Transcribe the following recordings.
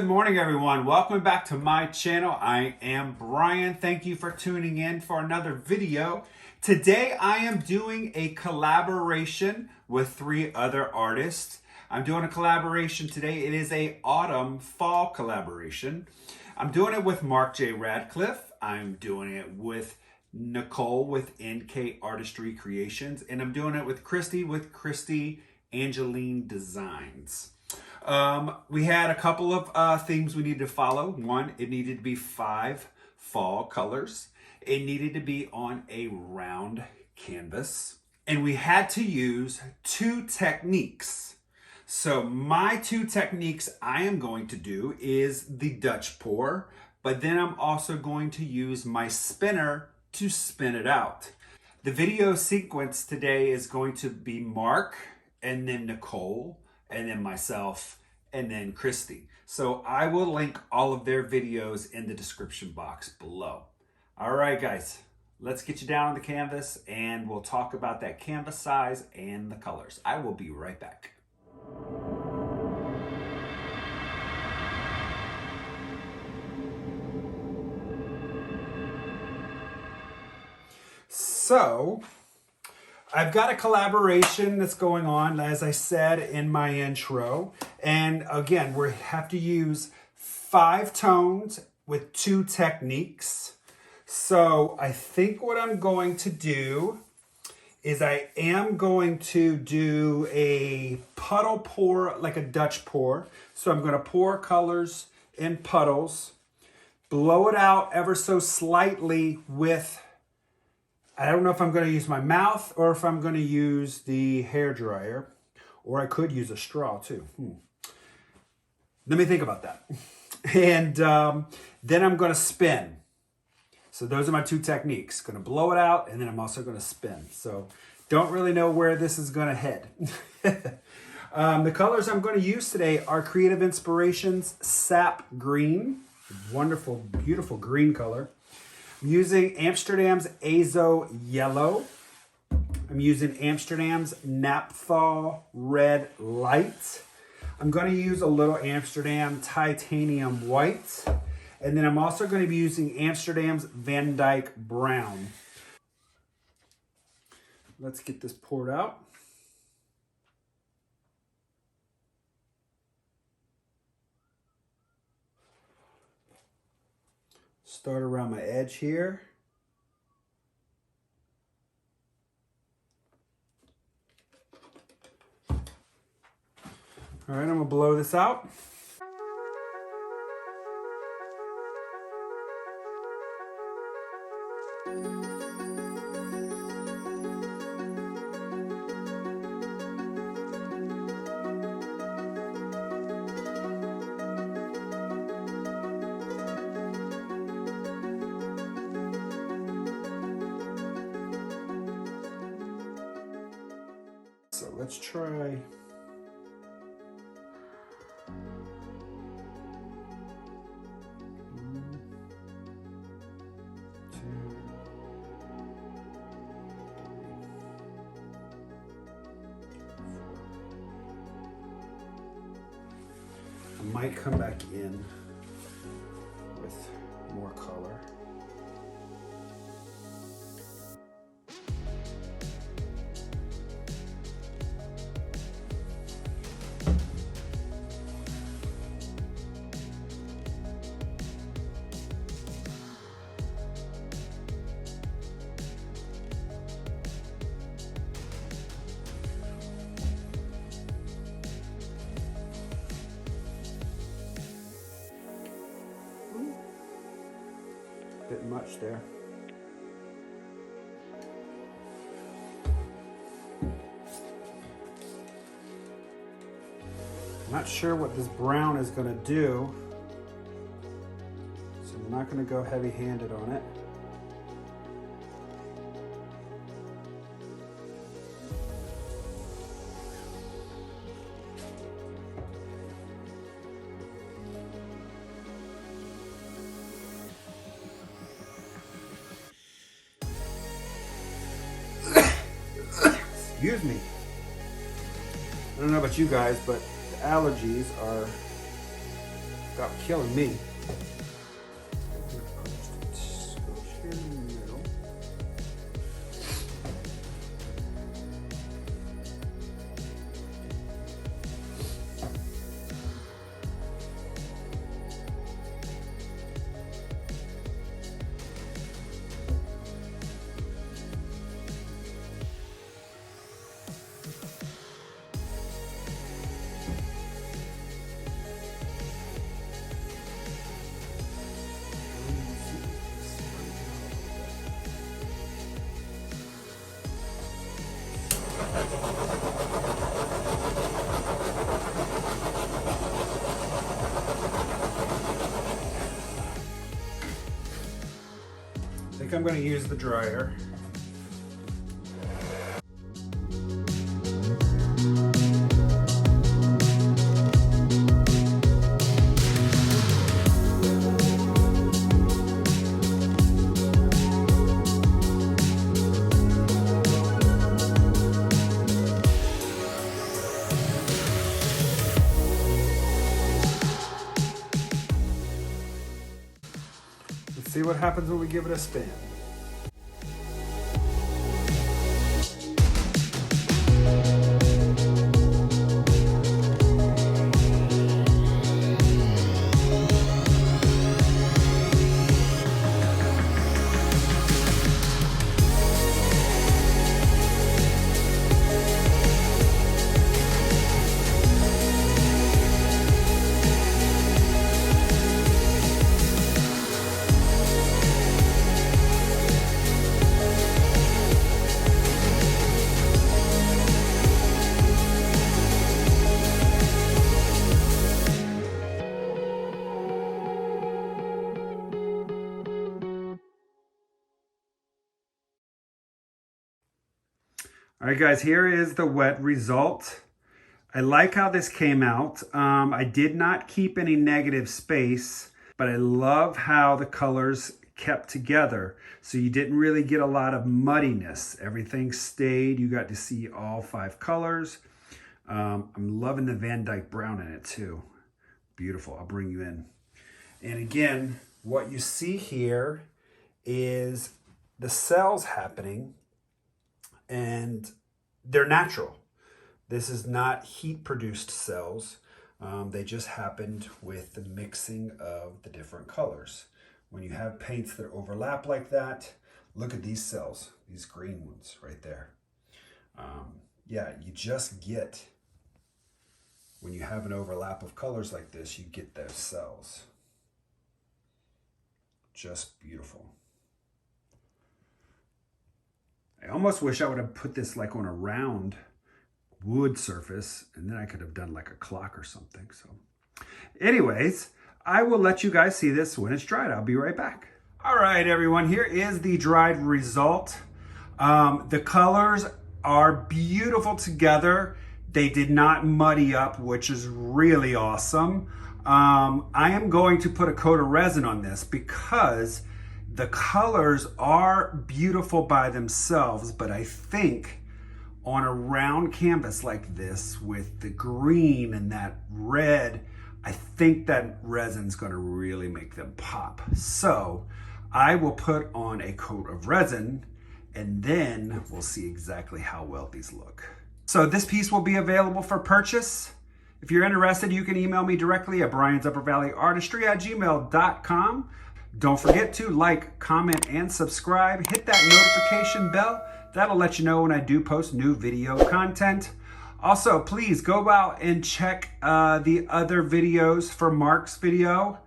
morning, everyone. Welcome back to my channel. I am Brian. Thank you for tuning in for another video. Today, I am doing a collaboration with 3 other artists. I'm doing a collaboration today. It is a autumn-fall collaboration. I'm doing it with J Ratcliffe. I'm doing it with Nicole with NK Artistry Creations. And I'm doing it with Christi Angeline Designs. We had a couple of themes we needed to follow. One, it needed to be 5 fall colors. It needed to be on a round canvas. And we had to use 2 techniques. So my 2 techniques I am going to do is the Dutch pour, but then I'm also going to use my spinner to spin it out. The video sequence today is going to be Mark, and then Nicole, and then myself, and then Christi. So I will link all of their videos in the description box below. All right, guys, let's get you down on the canvas and we'll talk about that canvas size and the colors. I will be right back. So, I've got a collaboration that's going on, as I said in my intro. And again, we have to use 5 tones with 2 techniques. So I think what I'm going to do is I am going to do a puddle pour, like a Dutch pour. So I'm going to pour colors in puddles, blow it out ever so slightly with, I don't know if I'm going to use my mouth or if I'm going to use the hair dryer, or I could use a straw too. Let me think about that. And then I'm going to spin. So those are my 2 techniques. Going to blow it out, and then I'm also going to spin. So don't really know where this is going to head. The colors I'm going to use today are Creative Inspirations Sap Green. Wonderful, beautiful green color. I'm using Amsterdam's Azo Yellow. I'm using Amsterdam's Napthol Red Light. I'm going to use a little Amsterdam Titanium White. And then I'm also going to be using Amsterdam's Van Dyke Brown. Let's get this poured out. Start around my edge here. All right, I'm gonna blow this out. So let's try. 1, 2, 3, 4. I might come back in with more color. Bit much there. I'm not sure what this brown is going to do, so I'm not going to go heavy-handed on it. Excuse me. I don't know about you guys, but the allergies are without killing me. I think I'm going to use the dryer. Let's see what happens when we give it a spin. All right, guys, here is the wet result. I like how this came out. I did not keep any negative space, but I love how the colors kept together. So you didn't really get a lot of muddiness. Everything stayed. You got to see all 5 colors. I'm loving the Van Dyke brown in it too. Beautiful. I'll bring you in. And again, what you see here is the cells happening, and they're natural. This is not heat-produced cells. They just happened with the mixing of the different colors. When you have paints that overlap like that, look at these cells, these green ones right there. Yeah, you just get, when you have an overlap of colors like this, you get those cells. Just beautiful. I almost wish I would have put this like on a round wood surface, and then I could have done like a clock or something. So anyways, I will let you guys see this when it's dried. I'll be right back. All right, everyone, here is the dried result. The colors are beautiful together. They did not muddy up, which is really awesome. I am going to put a coat of resin on this because the colors are beautiful by themselves, but I think on a round canvas like this with the green and that red, I think that resin's gonna really make them pop. So I will put on a coat of resin and then we'll see exactly how well these look. So this piece will be available for purchase. If you're interested, you can email me directly at briansuppervalleyartistry@gmail.com. Don't forget to like, comment, and subscribe. Hit that notification bell. That'll let you know when I do post new video content. Also, please go out and check the other videos for Mark's video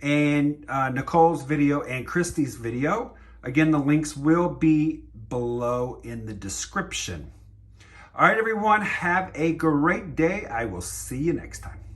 and Nicole's video and Christy's video. Again, the links will be below in the description. All right, everyone, have a great day. I will see you next time.